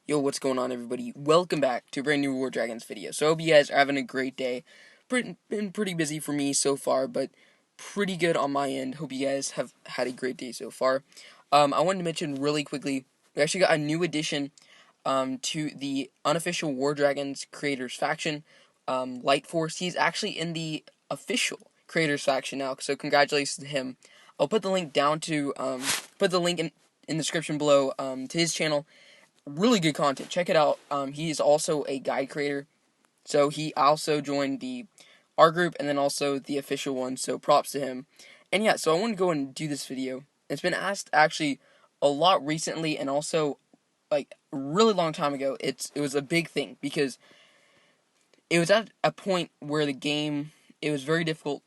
Yo, what's going on, everybody? Welcome back to a brand new War Dragons video. So I hope you guys are having a great day. Been pretty busy for me so far, but pretty good on my end. Hope you guys have had a great day so far. I wanted to mention really quickly, we actually got a new addition to the Unofficial War Dragons Creators Faction. Light Force, he's actually in the Official Creators Faction now, so congratulations to him. I'll put the link down to, put the link in the description below to his channel. Really good content. Check it out. He is also a guide creator, so he also joined our group and then also the official one. So props to him. And yeah, so I want to go and do this video. It's been asked actually a lot recently, and also like a really long time ago. It was a big thing because it was at a point where the game, it was very difficult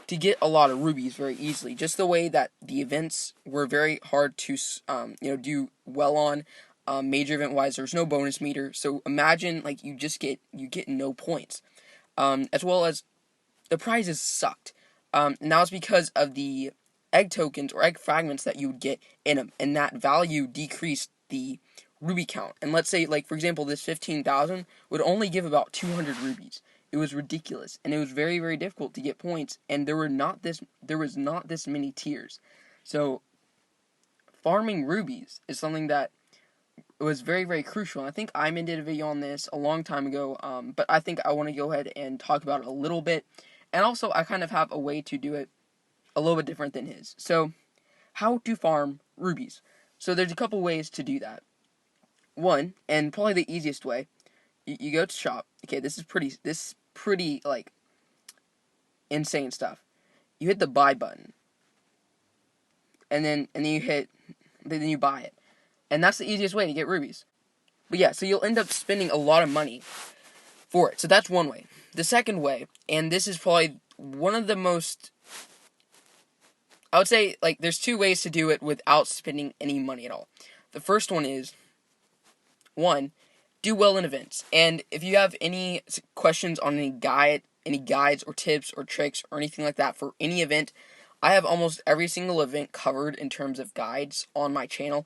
to get a lot of rubies very easily. Just the way that the events were very hard to do well on. Major event wise, there's no bonus meter, so imagine like you get no points, as well as the prizes sucked. And that was because of the egg tokens or egg fragments that you would get in them, and that value decreased the ruby count. And let's say, like for example, this 15,000 would only give about 200 rubies. It was ridiculous, and it was very, very difficult to get points, and there was not this many tiers. So farming rubies is something that it was very, very crucial. And I think Iman did a video on this a long time ago, but I think I want to go ahead and talk about it a little bit. And also, I kind of have a way to do it a little bit different than his. So, how to farm rubies. So, there's a couple ways to do that. One, and probably the easiest way, you go to shop. Okay, this is pretty like insane stuff. You hit the buy button, and then you buy it. And that's the easiest way to get rubies. But yeah, so you'll end up spending a lot of money for it. So that's one way. The second way, and this is probably one of the most, I would say, like, there's two ways to do it without spending any money at all. The first one is, one, do well in events. And if you have any questions on any guides or tips or tricks or anything like that for any event, I have almost every single event covered in terms of guides on my channel.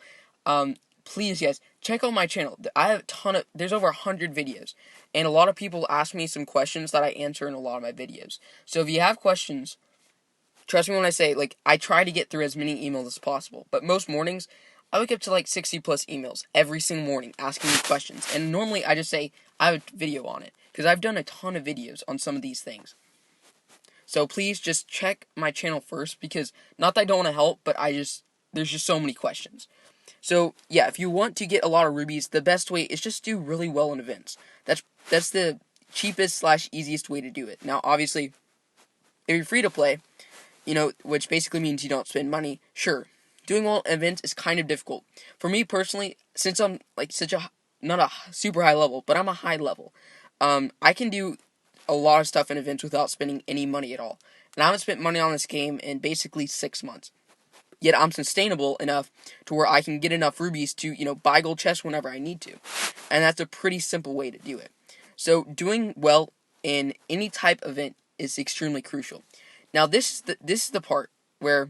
Please, guys, check out my channel. I have there's over 100 videos, and a lot of people ask me some questions that I answer in a lot of my videos. So if you have questions, trust me when I say, like, I try to get through as many emails as possible, but most mornings, I wake up to like 60 plus emails every single morning asking me questions, and normally I just say, I have a video on it, because I've done a ton of videos on some of these things. So please just check my channel first, because not that I don't want to help, but there's just so many questions. So yeah, if you want to get a lot of rubies, the best way is just do really well in events. That's the cheapest / easiest way to do it. Now, obviously, if you're free to play, which basically means you don't spend money, sure, doing well in events is kind of difficult. For me personally, since I'm like not a super high level, but I'm a high level, I can do a lot of stuff in events without spending any money at all. And I haven't spent money on this game in basically 6 months. Yet I'm sustainable enough to where I can get enough rubies to, buy gold chests whenever I need to. And that's a pretty simple way to do it. So doing well in any type of event is extremely crucial. Now this is the part where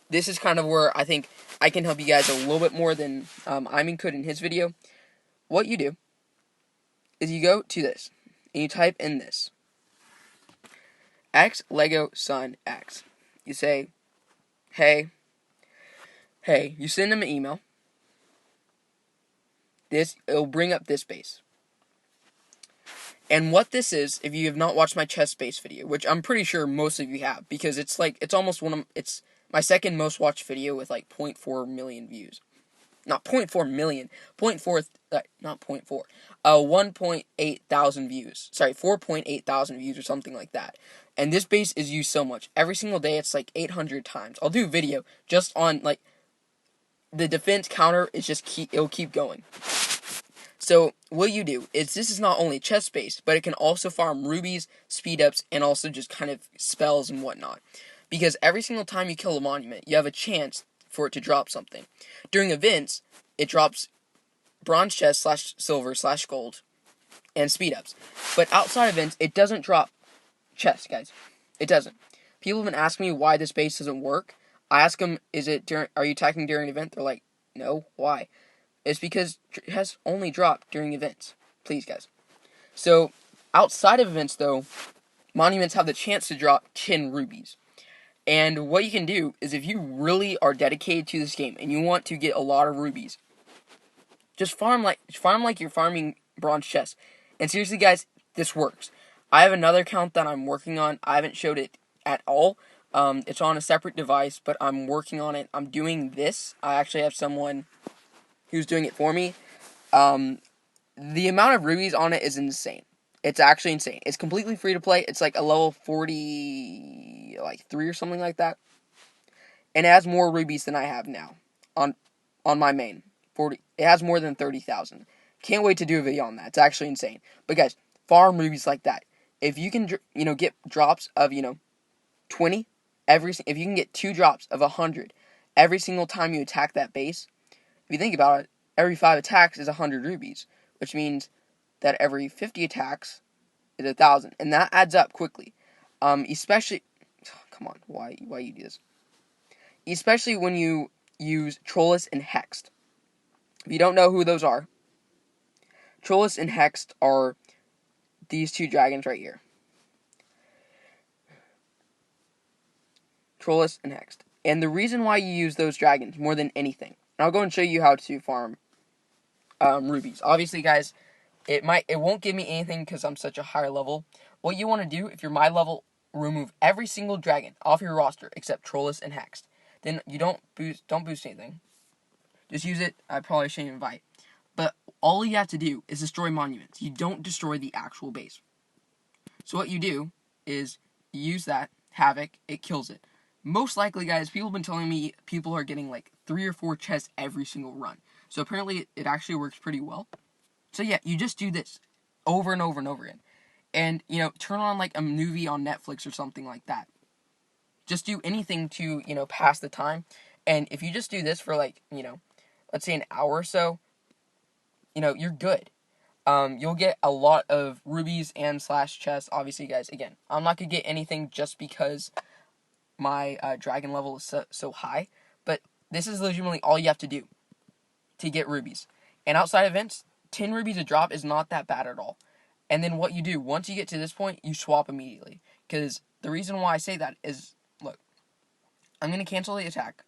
this is kind of where I think I can help you guys a little bit more than Iman could in his video. What you do is you go to this and you type in this. X Lego Sun X. You say, hey, you send them an email. It'll bring up this base. And what this is, if you have not watched my chest base video, which I'm pretty sure most of you have, because it's my second most watched video with like 0.4 million views. Not 0.4 million, 1.8 thousand views. Sorry, 4.8 thousand views or something like that. And this base is used so much. Every single day it's like 800 times. I'll do a video just on like the defense counter is it'll keep going. So what you do is, this is not only chest space, but it can also farm rubies, speed ups, and also just kind of spells and whatnot. Because every single time you kill a monument, you have a chance for it to drop something. During events, it drops bronze chest / silver / gold and speed ups. But outside events, it doesn't drop chests, guys. It doesn't. People have been asking me why this base doesn't work. I ask them, are you attacking during an event? They're like, no, why? It's because it has only dropped during events. Please, guys. So, outside of events, though, monuments have the chance to drop 10 rubies. And what you can do is if you really are dedicated to this game and you want to get a lot of rubies, just farm like you're farming bronze chests. And seriously, guys, this works. I have another account that I'm working on. I haven't showed it at all. It's on a separate device, but I'm working on it. I'm doing this. I actually have someone who's doing it for me. The amount of rubies on it is insane. It's actually insane. It's completely free to play. It's like a level 40, like 3 or something like that. And it has more rubies than I have now on my main. 40. It has more than 30,000. Can't wait to do a video on that. It's actually insane. But guys, farm rubies like that. If you can, get drops of, 20 if you can get 2 drops of 100 every single time you attack that base, if you think about it, every 5 attacks is 100 rubies, which means that every 50 attacks is 1,000, and that adds up quickly. Especially, come on, why you do this? Especially when you use Trollus and Hexed. If you don't know who those are, Trollus and Hexed are these 2 dragons right here. Trollus and Hexed. And the reason why you use those dragons more than anything, and I'll go and show you how to farm rubies. Obviously, guys, it won't give me anything because I'm such a higher level. What you want to do, if you're my level, remove every single dragon off your roster except Trollus and Hexed. Then you don't boost anything. Just use it. I probably shouldn't invite. But all you have to do is destroy monuments. You don't destroy the actual base. So what you do is you use that Havoc. It kills it. Most likely, guys, people have been telling me people are getting like 3 or 4 chests every single run. So apparently it actually works pretty well. So yeah, you just do this over and over and over again. And, turn on like a movie on Netflix or something like that. Just do anything to, pass the time. And if you just do this for like, let's say an hour or so, you're good. You'll get a lot of rubies and slash chests. Obviously, guys, again, I'm not going to get anything just because my dragon level is so high. But this is legitimately all you have to do to get rubies. And outside events, 10 rubies a drop is not that bad at all. And then what you do, once you get to this point, you swap immediately. Because the reason why I say that is, look, I'm going to cancel the attack.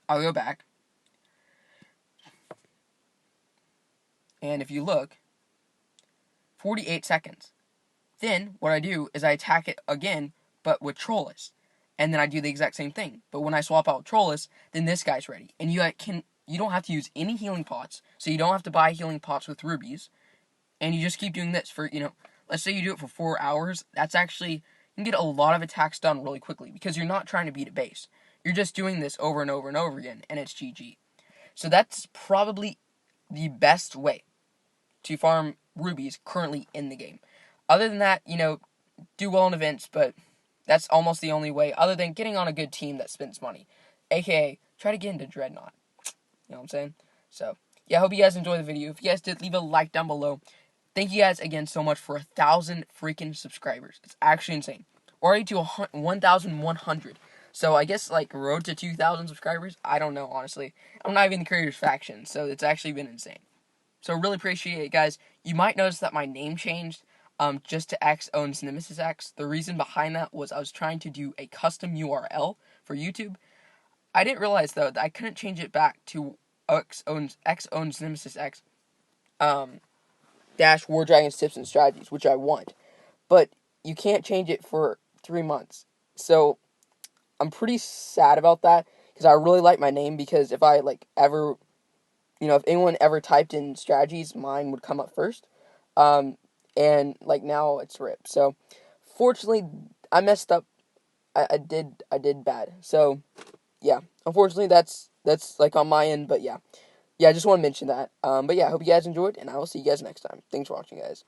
I'll go back. And if you look, 48 seconds. Then what I do is I attack it again, but with Trollus. And then I do the exact same thing. But when I swap out Trollus, then this guy's ready. And you don't have to use any healing pots. So you don't have to buy healing pots with rubies. And you just keep doing this for, let's say you do it for 4 hours. That's actually, you can get a lot of attacks done really quickly. Because you're not trying to beat a base. You're just doing this over and over and over again. And it's GG. So that's probably the best way to farm rubies currently in the game. Other than that, do well in events, but that's almost the only way, other than getting on a good team that spends money. AKA, try to get into Dreadnought. You know what I'm saying? So, yeah, I hope you guys enjoyed the video. If you guys did, leave a like down below. Thank you guys again so much for 1,000 freaking subscribers. It's actually insane. Already to 1,100. So, I guess, road to 2,000 subscribers? I don't know, honestly. I'm not even in the Creators Faction, so it's actually been insane. So really appreciate it, guys. You might notice that my name changed just to X owns Nemesis X. The reason behind that was I was trying to do a custom URL for YouTube. I didn't realize, though, that I couldn't change it back to X owns Nemesis X dash War Dragons Tips and Strategies, which I want. But you can't change it for 3 months. So I'm pretty sad about that because I really like my name, because if I ever... if anyone ever typed in strategies, mine would come up first. And now it's RIP. So fortunately I messed up. I did bad. So yeah, unfortunately that's on my end, but yeah. Yeah, I just want to mention that. But yeah, I hope you guys enjoyed, and I will see you guys next time. Thanks for watching, guys.